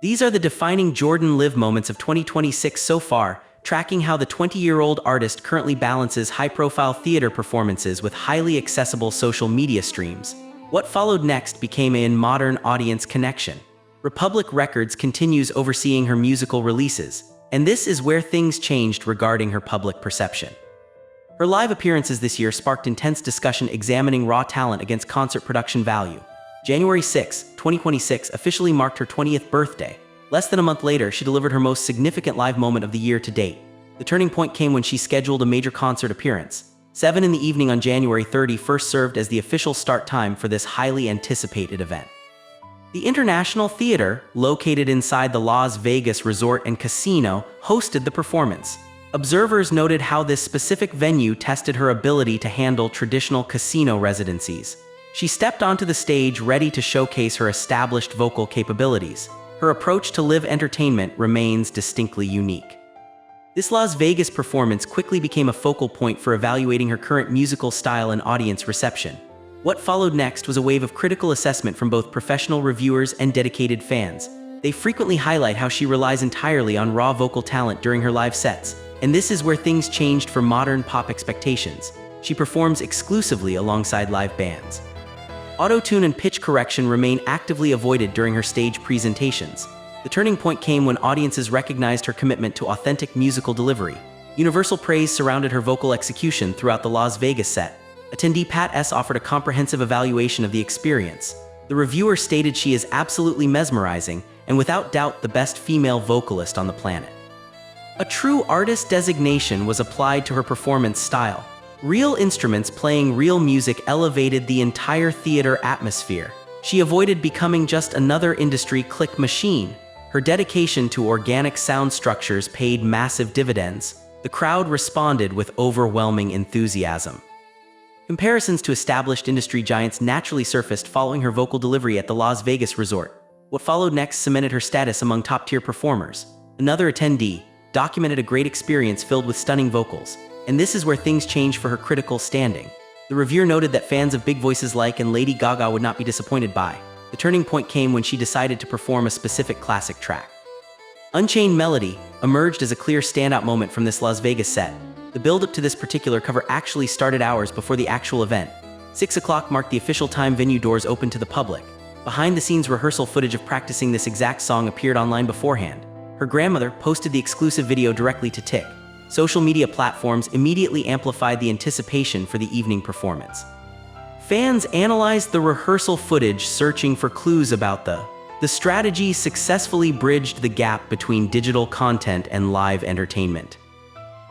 These are the defining Jordan Live moments of 2026 so far, tracking how the 20-year-old artist currently balances high-profile theater performances with highly accessible social media streams. What followed next became a modern audience connection. Republic Records continues overseeing her musical releases, and this is where things changed regarding her public perception. Her live appearances this year sparked intense discussion examining raw talent against concert production value. January 6, 2026 officially marked her 20th birthday. Less than a month later, she delivered her most significant live moment of the year to date. The turning point came when she scheduled a major concert appearance. 7 in the evening on January 31st served as the official start time for this highly anticipated event. The International Theater, located inside the Las Vegas Resort and Casino, hosted the performance. Observers noted how this specific venue tested her ability to handle traditional casino residencies. She stepped onto the stage ready to showcase her established vocal capabilities. Her approach to live entertainment remains distinctly unique. This Las Vegas performance quickly became a focal point for evaluating her current musical style and audience reception. What followed next was a wave of critical assessment from both professional reviewers and dedicated fans. They frequently highlight how she relies entirely on raw vocal talent during her live sets, and this is where things changed for modern pop expectations. She performs exclusively alongside live bands. Auto-tune and pitch correction remain actively avoided during her stage presentations. The turning point came when audiences recognized her commitment to authentic musical delivery. Universal praise surrounded her vocal execution throughout the Las Vegas set. Attendee Pat S. offered a comprehensive evaluation of the experience. The reviewer stated she is absolutely mesmerizing and without doubt the best female vocalist on the planet. A true artist designation was applied to her performance style. Real instruments playing real music elevated the entire theater atmosphere. She avoided becoming just another industry click machine. Her dedication to organic sound structures paid massive dividends. The crowd responded with overwhelming enthusiasm. Comparisons to established industry giants naturally surfaced following her vocal delivery at the Las Vegas Resort. What followed next cemented her status among top-tier performers. Another attendee documented a great experience filled with stunning vocals. And this is where things change for her critical standing. The reviewer noted that fans of big voices like and Lady Gaga would not be disappointed by. The turning point came when she decided to perform a specific classic track. Unchained Melody emerged as a clear standout moment from this Las Vegas set. The build-up to this particular cover actually started hours before the actual event. 6 o'clock marked the official time venue doors opened to the public. Behind-the-scenes rehearsal footage of practicing this exact song appeared online beforehand. Her grandmother posted the exclusive video directly to Tick. Social media platforms immediately amplified the anticipation for the evening performance. Fans analyzed the rehearsal footage searching for clues about the strategy successfully bridged the gap between digital content and live entertainment.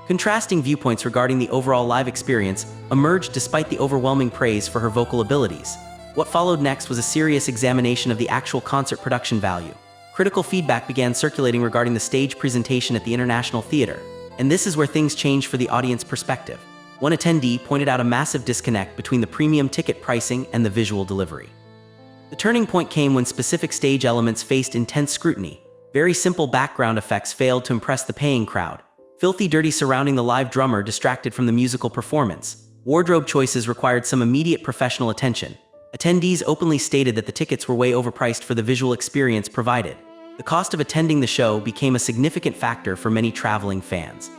Contrasting viewpoints regarding the overall live experience emerged despite the overwhelming praise for her vocal abilities. What followed next was a serious examination of the actual concert production value. Critical feedback began circulating regarding the stage presentation at the International Theater. And this is where things change for the audience perspective. One attendee pointed out a massive disconnect between the premium ticket pricing and the visual delivery. The turning point came when specific stage elements faced intense scrutiny. Very simple background effects failed to impress the paying crowd. Filthy dirty surrounding the live drummer distracted from the musical performance. Wardrobe choices required some immediate professional attention. Attendees openly stated that the tickets were way overpriced for the visual experience provided. The cost of attending the show became a significant factor for many traveling fans.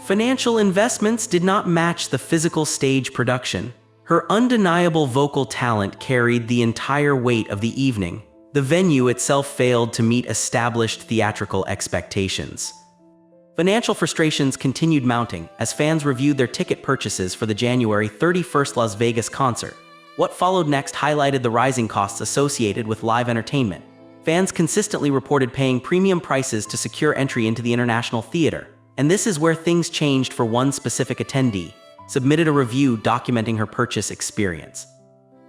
Financial investments did not match the physical stage production. Her undeniable vocal talent carried the entire weight of the evening. The venue itself failed to meet established theatrical expectations. Financial frustrations continued mounting as fans reviewed their ticket purchases for the January 31st Las Vegas concert. What followed next highlighted the rising costs associated with live entertainment. Fans consistently reported paying premium prices to secure entry into the International Theater, and this is where things changed for one specific attendee, submitted a review documenting her purchase experience.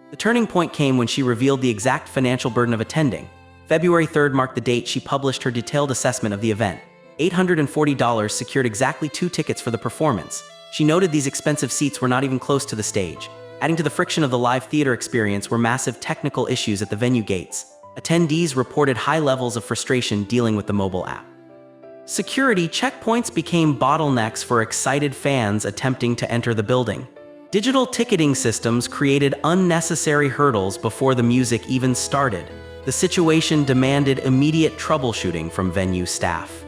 The turning point came when she revealed the exact financial burden of attending. February 3rd marked the date she published her detailed assessment of the event. $840 secured exactly 2 tickets for the performance. She noted these expensive seats were not even close to the stage. Adding to the friction of the live theater experience were massive technical issues at the venue gates. Attendees reported high levels of frustration dealing with the mobile app. Security checkpoints became bottlenecks for excited fans attempting to enter the building. Digital ticketing systems created unnecessary hurdles before the music even started. The situation demanded immediate troubleshooting from venue staff.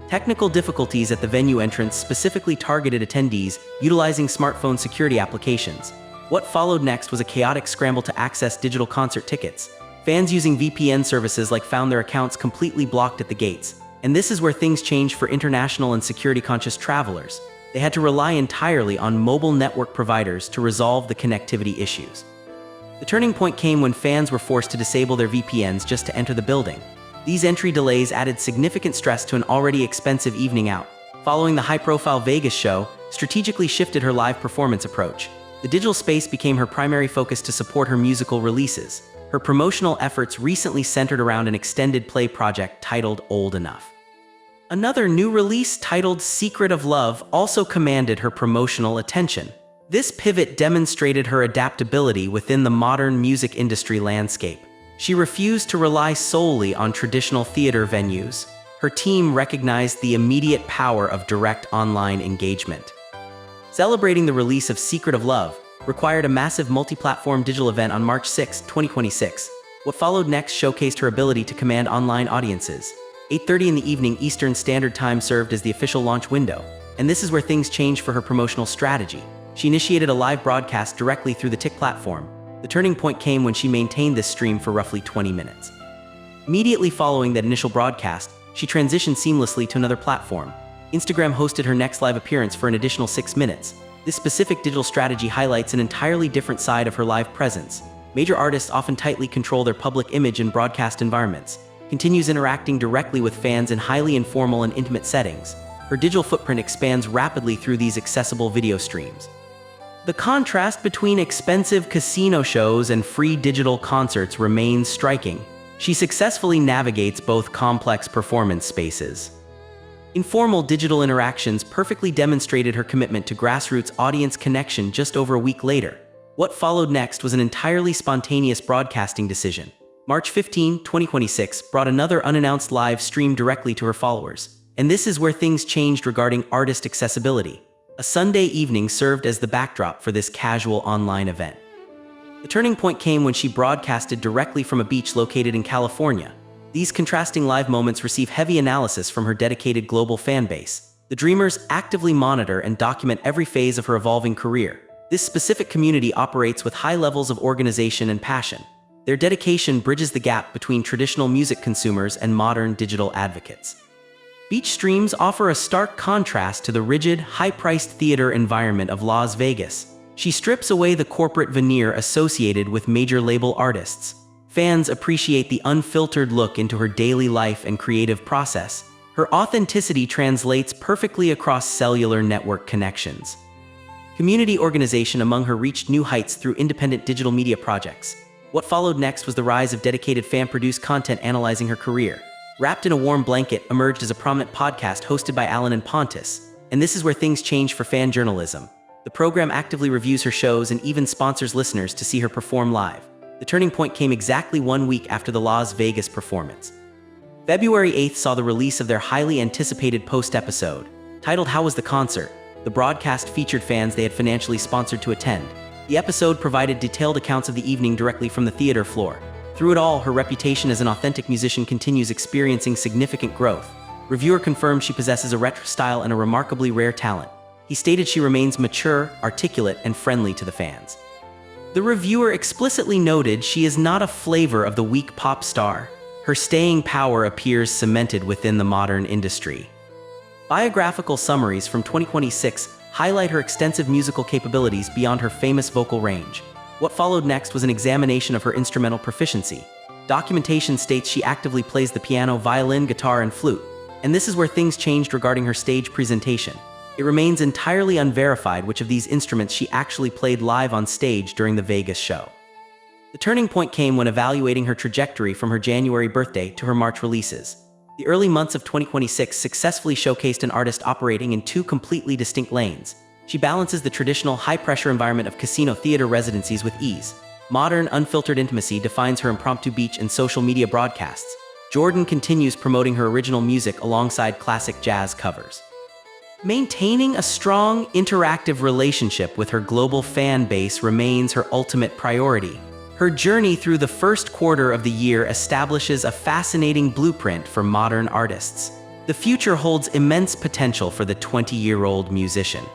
Technical difficulties at the venue entrance specifically targeted attendees utilizing smartphone security applications. What followed next was a chaotic scramble to access digital concert tickets. Fans using VPN services found their accounts completely blocked at the gates. And this is where things changed for international and security-conscious travelers. They had to rely entirely on mobile network providers to resolve the connectivity issues. The turning point came when fans were forced to disable their VPNs just to enter the building. These entry delays added significant stress to an already expensive evening out. Following the high-profile Vegas show, strategically shifted her live performance approach. The digital space became her primary focus to support her musical releases. Her promotional efforts recently centered around an extended play project titled Old Enough. Another new release titled Secret of Love also commanded her promotional attention. This pivot demonstrated her adaptability within the modern music industry landscape. She refused to rely solely on traditional theater venues. Her team recognized the immediate power of direct online engagement. Celebrating the release of Secret of Love required a massive multi-platform digital event on March 6, 2026. What followed next showcased her ability to command online audiences. 8:30 in the evening Eastern Standard Time served as the official launch window, and this is where things changed for her promotional strategy. She initiated a live broadcast directly through the Tick platform. The turning point came when she maintained this stream for roughly 20 minutes. Immediately following that initial broadcast, she transitioned seamlessly to another platform. Instagram hosted her next live appearance for an additional 6 minutes. This specific digital strategy highlights an entirely different side of her live presence. Major artists often tightly control their public image in broadcast environments. Continues interacting directly with fans in highly informal and intimate settings. Her digital footprint expands rapidly through these accessible video streams. The contrast between expensive casino shows and free digital concerts remains striking. She successfully navigates both complex performance spaces. Informal digital interactions perfectly demonstrated her commitment to grassroots audience connection just over a week later. What followed next was an entirely spontaneous broadcasting decision. March 15, 2026 brought another unannounced live stream directly to her followers. And this is where things changed regarding artist accessibility. A Sunday evening served as the backdrop for this casual online event. The turning point came when she broadcasted directly from a beach located in California. These contrasting live moments receive heavy analysis from her dedicated global fan base. The Dreamers actively monitor and document every phase of her evolving career. This specific community operates with high levels of organization and passion. Their dedication bridges the gap between traditional music consumers and modern digital advocates. Beach streams offer a stark contrast to the rigid, high-priced theater environment of Las Vegas. She strips away the corporate veneer associated with major label artists. Fans appreciate the unfiltered look into her daily life and creative process. Her authenticity translates perfectly across cellular network connections. Community organization among her reached new heights through independent digital media projects. What followed next was the rise of dedicated fan-produced content analyzing her career. Wrapped in a Warm Blanket emerged as a prominent podcast hosted by Alan and Pontus, and this is where things changed for fan journalism. The program actively reviews her shows and even sponsors listeners to see her perform live. The turning point came exactly 1 week after the Las Vegas performance. February 8th saw the release of their highly anticipated post-episode. Titled How Was the Concert?, the broadcast featured fans they had financially sponsored to attend. The episode provided detailed accounts of the evening directly from the theater floor. Through it all, her reputation as an authentic musician continues experiencing significant growth. Reviewer confirmed she possesses a retro style and a remarkably rare talent. He stated she remains mature, articulate, and friendly to the fans. The reviewer explicitly noted she is not a flavor of the weak pop star. Her staying power appears cemented within the modern industry. Biographical summaries from 2026 highlight her extensive musical capabilities beyond her famous vocal range. What followed next was an examination of her instrumental proficiency. Documentation states she actively plays the piano, violin, guitar, and flute. And this is where things changed regarding her stage presentation. It remains entirely unverified which of these instruments she actually played live on stage during the Vegas show. The turning point came when evaluating her trajectory from her January birthday to her March releases. The early months of 2026 successfully showcased an artist operating in two completely distinct lanes. She balances the traditional high-pressure environment of casino theater residencies with ease. Modern, unfiltered intimacy defines her impromptu beach and social media broadcasts. Jordan continues promoting her original music alongside classic jazz covers. Maintaining a strong, interactive relationship with her global fan base remains her ultimate priority. Her journey through the first quarter of the year establishes a fascinating blueprint for modern artists. The future holds immense potential for the 20-year-old musician.